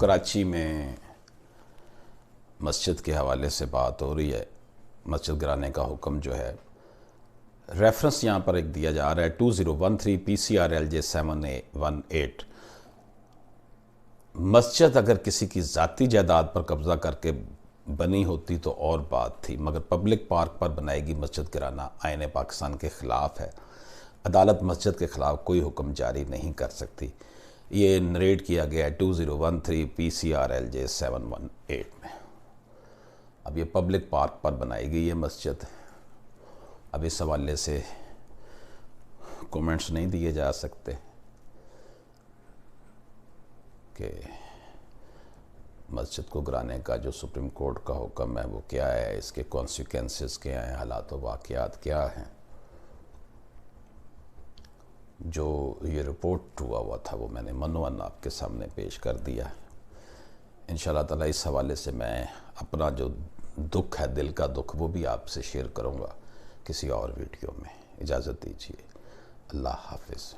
کراچی میں مسجد کے حوالے سے بات ہو رہی ہے. مسجد گرانے کا حکم جو ہے، ریفرنس یہاں پر ایک دیا جا رہا ہے 2013 PCRLJ 7A18. مسجد اگر کسی کی ذاتی جائیداد پر قبضہ کر کے بنی ہوتی تو اور بات تھی، مگر پبلک پارک پر بنائے گی مسجد گرانا آئین پاکستان کے خلاف ہے. عدالت مسجد کے خلاف کوئی حکم جاری نہیں کر سکتی. یہ نریٹ کیا گیا ہے 2013 PCRLJ 718 میں. اب یہ پبلک پارک پر بنائی گئی ہے مسجد. اب اس حوالے سے کومنٹس نہیں دیے جا سکتے کہ مسجد کو گرانے کا جو سپریم کورٹ کا حکم ہے وہ کیا ہے، اس کے کانسیکوینسز کیا ہیں، حالات و واقعات کیا ہیں. جو یہ رپورٹ ہوا تھا وہ میں نے منوان آپ کے سامنے پیش کر دیا. انشاءاللہ تعالیٰ اس حوالے سے میں اپنا جو دکھ ہے، دل کا دکھ، وہ بھی آپ سے شیئر کروں گا کسی اور ویڈیو میں. اجازت دیجیے. اللہ حافظ.